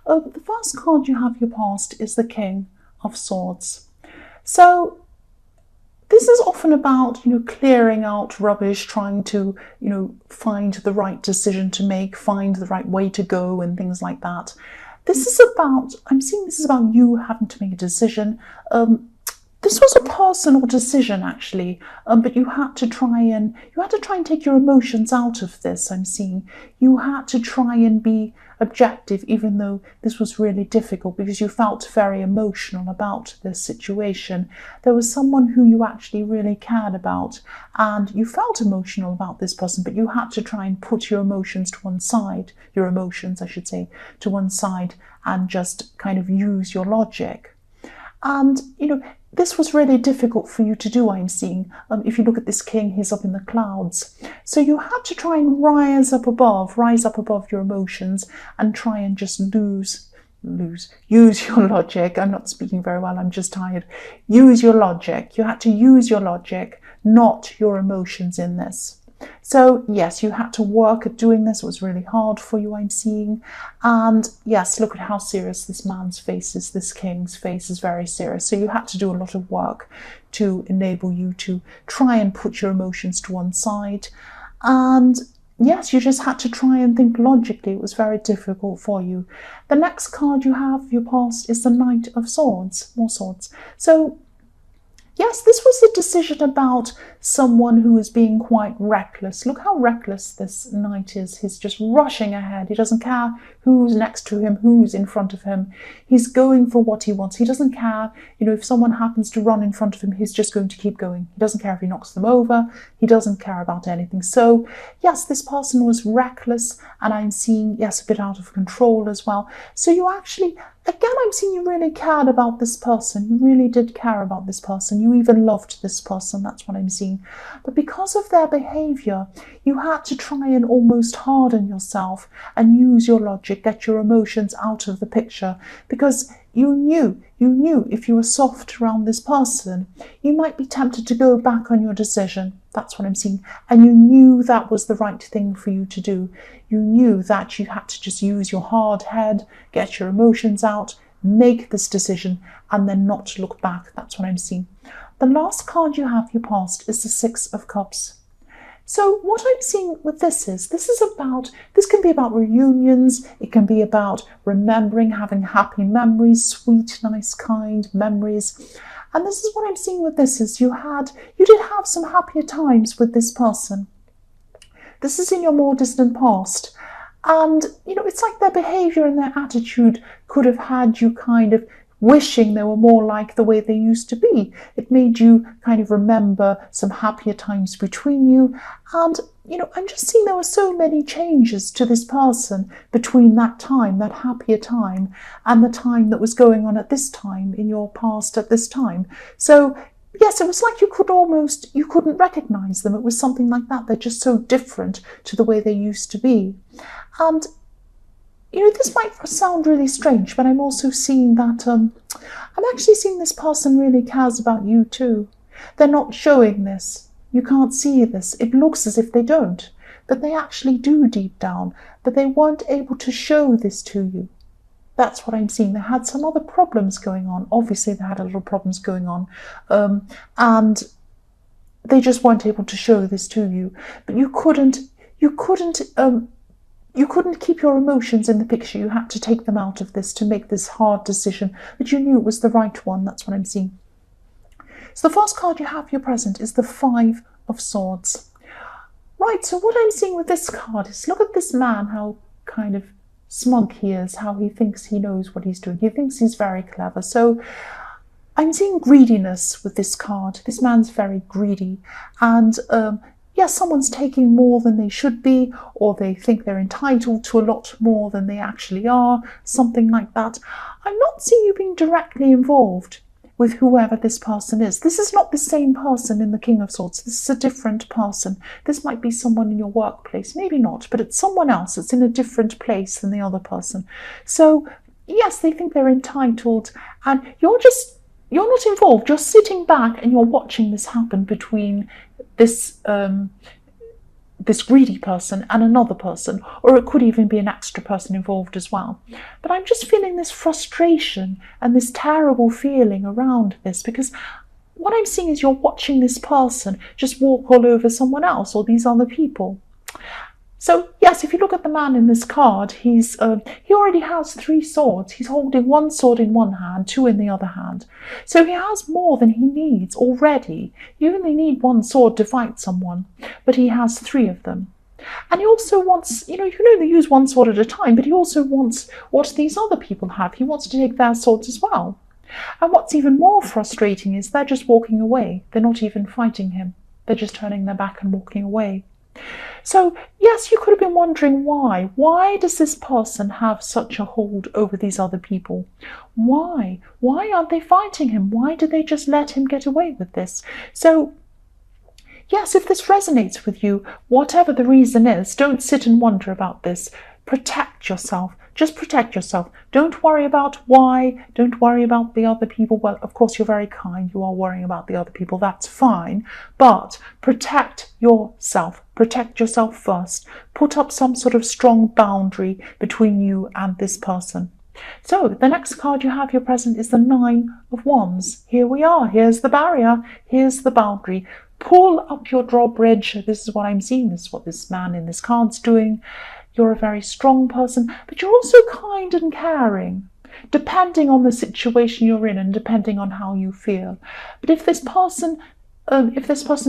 The first card you have your past is the King of Swords. So this is often about, clearing out rubbish, trying to, find the right decision to make, find the right way to go and things like that. This is about, I'm seeing this is about you having to make a decision. This was a personal decision actually, but you had to try and take your emotions out of this. I'm seeing you had to try and be objective, even though this was really difficult because you felt very emotional about this situation. There was someone who you actually really cared about, and you felt emotional about this person, but you had to try and put your emotions to one side, your emotions, I should say, to one side, and just kind of use your logic. And, this was really difficult for you to do, I'm seeing. If you look at this king, he's up in the clouds. So you had to try and rise up above your emotions and try and just use your logic. I'm not speaking very well, I'm just tired. Use your logic. You had to use your logic, not your emotions in this. So yes, you had to work at doing this. It was really hard for you, I'm seeing. And yes, look at how serious this man's face is. This king's face is very serious. So you had to do a lot of work to enable you to try and put your emotions to one side. And yes, you just had to try and think logically. It was very difficult for you. The next card you have, your past, is the Knight of Swords. More swords. So yes, this was a decision about someone who was being quite reckless. Look how reckless this knight is. He's just rushing ahead. He doesn't care who's next to him, who's in front of him. He's going for what he wants. He doesn't care, if someone happens to run in front of him, he's just going to keep going. He doesn't care if he knocks them over. He doesn't care about anything. So yes, this person was reckless, and I'm seeing, yes, a bit out of control as well. So you actually, again, I'm seeing you really cared about this person. You really did care about this person. You even loved this person. That's what I'm seeing. But because of their behavior, you had to try and almost harden yourself and use your logic, get your emotions out of the picture, because you knew if you were soft around this person, you might be tempted to go back on your decision. That's what I'm seeing. And you knew that was the right thing for you to do. You knew that you had to just use your hard head, get your emotions out, make this decision, and then not look back. That's what I'm seeing. The last card you have, your past, is the Six of Cups. So what I'm seeing with this can be about reunions, it can be about remembering, having happy memories, sweet, nice, kind memories. And this is what I'm seeing with this, is you did have some happier times with this person. This is in your more distant past. And, it's like their behavior and their attitude could have had you kind of wishing they were more like the way they used to be. It made you kind of remember some happier times between you. And, I'm just seeing there were so many changes to this person between that time, that happier time, and the time that was going on at this time in your past at this time. So yes, it was like you couldn't recognize them. It was something like that. They're just so different to the way they used to be. And this might sound really strange, but I'm also seeing that I'm actually seeing this person really cares about you too. They're not showing this. You can't see this. It looks as if they don't, but they actually do deep down, but they weren't able to show this to you. That's what I'm seeing. They had some other problems going on. Obviously, they had a lot of problems going on, and they just weren't able to show this to you. But you couldn't keep your emotions in the picture. You had to take them out of this to make this hard decision, but you knew it was the right one. That's what I'm seeing. So the first card you have, your present, is the Five of Swords. Right, so what I'm seeing with this card is, look at this man, how kind of smug he is, how he thinks he knows what he's doing. He thinks he's very clever. So I'm seeing greediness with this card. This man's very greedy, and yes, someone's taking more than they should be, or they think they're entitled to a lot more than they actually are, something like that. I'm not seeing you being directly involved with whoever this person is. This is not the same person in the King of Swords. This is a different person. This might be someone in your workplace, maybe not, but it's someone else. It's in a different place than the other person. So yes, they think they're entitled, and you're not involved. You're sitting back and you're watching this happen between this this greedy person and another person, or it could even be an extra person involved as well. But I'm just feeling this frustration and this terrible feeling around this, because what I'm seeing is you're watching this person just walk all over someone else or these other people. So yes, if you look at the man in this card, he already has 3 swords. He's holding 1 sword in one hand, 2 in the other hand. So he has more than he needs already. You only need 1 sword to fight someone, but he has 3 of them. And he also wants, you can only use 1 sword at a time, but he also wants what these other people have. He wants to take their swords as well. And what's even more frustrating is they're just walking away. They're not even fighting him. They're just turning their back and walking away. So yes, you could have been wondering why. Why does this person have such a hold over these other people? Why? Why aren't they fighting him? Why do they just let him get away with this? So yes, if this resonates with you, whatever the reason is, don't sit and wonder about this. Protect yourself. Just protect yourself. Don't worry about why. Don't worry about the other people. Well, of course, you're very kind. You are worrying about the other people. That's fine. But protect yourself. Protect yourself first. Put up some sort of strong boundary between you and this person. So the next card you have here present is the 9 of Wands. Here we are. Here's the barrier. Here's the boundary. Pull up your drawbridge. This is what I'm seeing. This is what this man in this card's doing. You're a very strong person, but you're also kind and caring, depending on the situation you're in and depending on how you feel. But if this person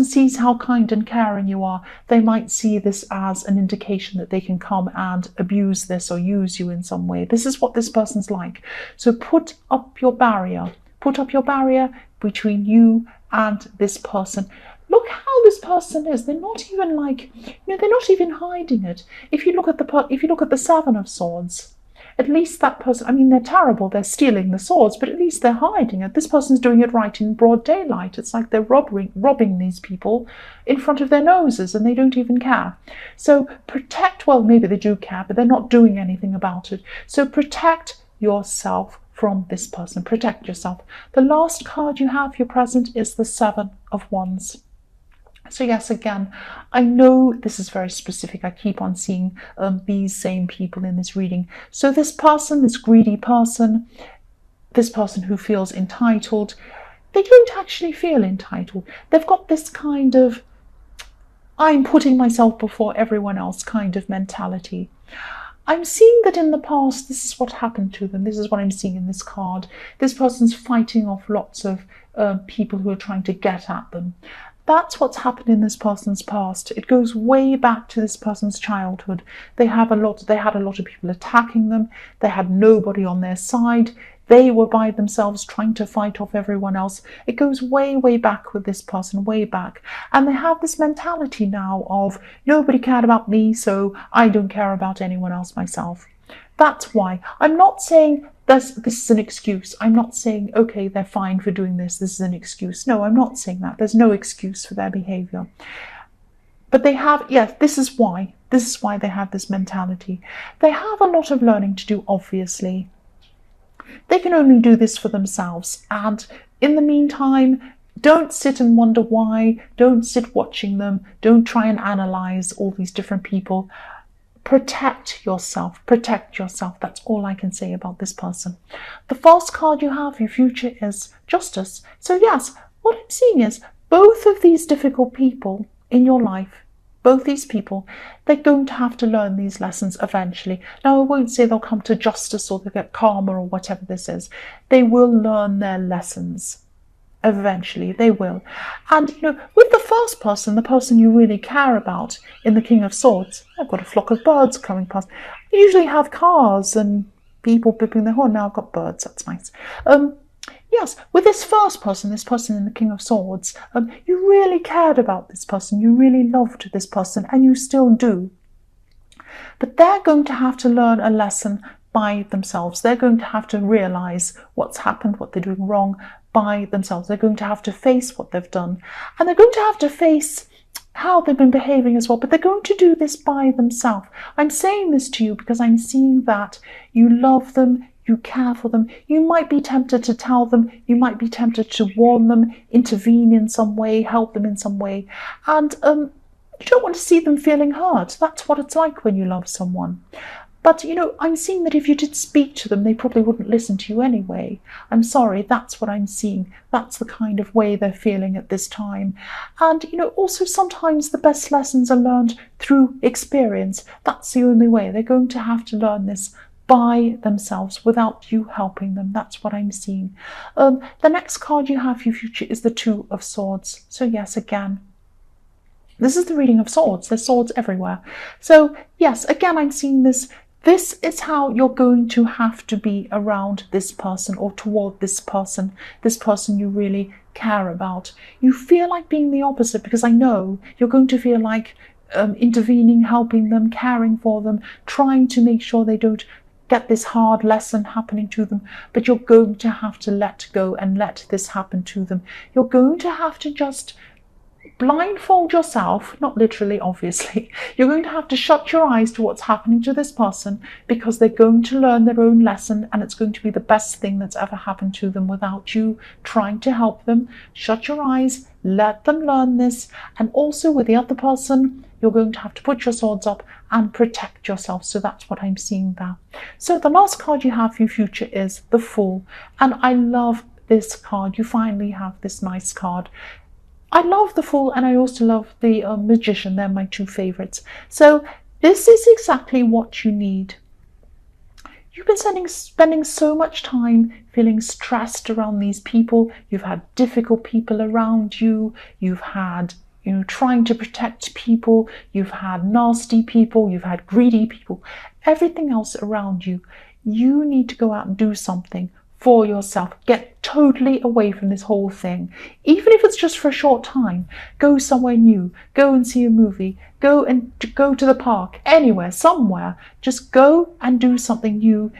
sees how kind and caring you are, they might see this as an indication that they can come and abuse this or use you in some way. This is what this person's like. So put up your barrier. Put up your barrier between you and this person. Look how this person is. They're not even they're not even hiding it. If you look at the 7 of Swords, at least that person, they're terrible. They're stealing the swords, but at least they're hiding it. This person's doing it right in broad daylight. It's like they're robbing these people in front of their noses, and they don't even care. So protect, well, maybe they do care, but they're not doing anything about it. So protect yourself from this person. Protect yourself. The last card you have here present is the 7 of Wands. So yes, again, I know this is very specific. I keep on seeing these same people in this reading. So this person, this greedy person, this person who feels entitled, they don't actually feel entitled. They've got this kind of, I'm putting myself before everyone else kind of mentality. I'm seeing that in the past, this is what happened to them. This is what I'm seeing in this card. This person's fighting off lots of people who are trying to get at them. That's what's happened in this person's past. It goes way back to this person's childhood. They had a lot of people attacking them. They had nobody on their side. They were by themselves trying to fight off everyone else. It goes way, way back with this person, way back. And they have this mentality now of nobody cared about me, so I don't care about anyone else myself. That's why. I'm not saying this is an excuse. I'm not saying, okay, they're fine for doing this. This is an excuse. No, I'm not saying that. There's no excuse for their behavior. But they have, yes, this is why. This is why they have this mentality. They have a lot of learning to do, obviously. They can only do this for themselves. And in the meantime, don't sit and wonder why. Don't sit watching them. Don't try and analyze all these different people. Protect yourself. Protect yourself. That's all I can say about this person. The false card you have, your future, is Justice. So yes, what I'm seeing is both of these difficult people in your life, both these people, they're going to have to learn these lessons eventually. Now, I won't say they'll come to justice or they'll get karma or whatever this is. They will learn their lessons. Eventually, they will. And, with the first person, the person you really care about in the King of Swords, I've got a flock of birds coming past. I usually have cars and people bipping their horn. Now I've got birds. That's nice. Yes, with this first person, this person in the King of Swords, you really cared about this person. You really loved this person, and you still do. But they're going to have to learn a lesson by themselves. They're going to have to realize what's happened, what they're doing wrong, by themselves. They're going to have to face what they've done, and they're going to have to face how they've been behaving as well, but they're going to do this by themselves. I'm saying this to you because I'm seeing that you love them, you care for them. You might be tempted to tell them, you might be tempted to warn them, intervene in some way, help them in some way, and You don't want to see them feeling hurt. That's what it's like when you love someone. But, I'm seeing that if you did speak to them, they probably wouldn't listen to you anyway. I'm sorry, that's what I'm seeing. That's the kind of way they're feeling at this time. And, also sometimes the best lessons are learned through experience. That's the only way. They're going to have to learn this by themselves without you helping them. That's what I'm seeing. The next card you have for your future is the Two of Swords. So yes, again, this is the reading of swords. There's swords everywhere. So yes, again, I'm seeing this. This is how you're going to have to be around this person or toward this person you really care about. You feel like being the opposite because I know you're going to feel like intervening, helping them, caring for them, trying to make sure they don't get this hard lesson happening to them, but you're going to have to let go and let this happen to them. You're going to have to just blindfold yourself, not literally, obviously. You're going to have to shut your eyes to what's happening to this person because they're going to learn their own lesson and it's going to be the best thing that's ever happened to them without you trying to help them. Shut your eyes, let them learn this. And also with the other person, you're going to have to put your swords up and protect yourself. So that's what I'm seeing there. So the last card you have for your future is the Fool. And I love this card. You finally have this nice card. I love the Fool and I also love the Magician. They're my two favorites. So this is exactly what you need. You've been spending so much time feeling stressed around these people. You've had difficult people around you. You've had, trying to protect people. You've had nasty people. You've had greedy people. Everything else around you. You need to go out and do something for yourself. Get totally away from this whole thing. Even if it's just for a short time, go somewhere new, go and see a movie, go to the park, anywhere, somewhere. Just go and do something new.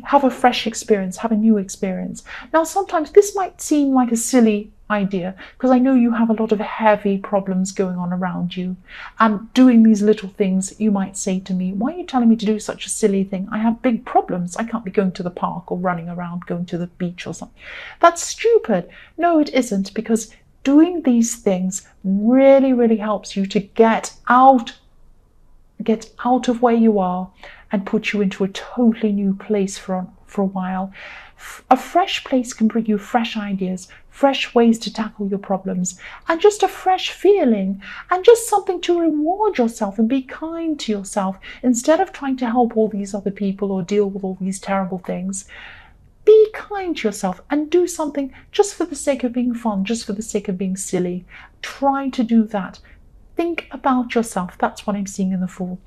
Have a fresh experience, have a new experience. Now, sometimes this might seem like a silly idea because I know you have a lot of heavy problems going on around you, and doing these little things, you might say to me, why are you telling me to do such a silly thing? I have big problems. I can't be going to the park or running around, going to the beach or something. That's stupid. No, it isn't, because doing these things really, really helps you to get out of where you are and put you into a totally new place for a while. A fresh place can bring you fresh ideas, fresh ways to tackle your problems, and just a fresh feeling, and just something to reward yourself and be kind to yourself instead of trying to help all these other people or deal with all these terrible things. Be kind to yourself and do something just for the sake of being fun, just for the sake of being silly. Try to do that. Think about yourself. That's what I'm seeing in the Fool.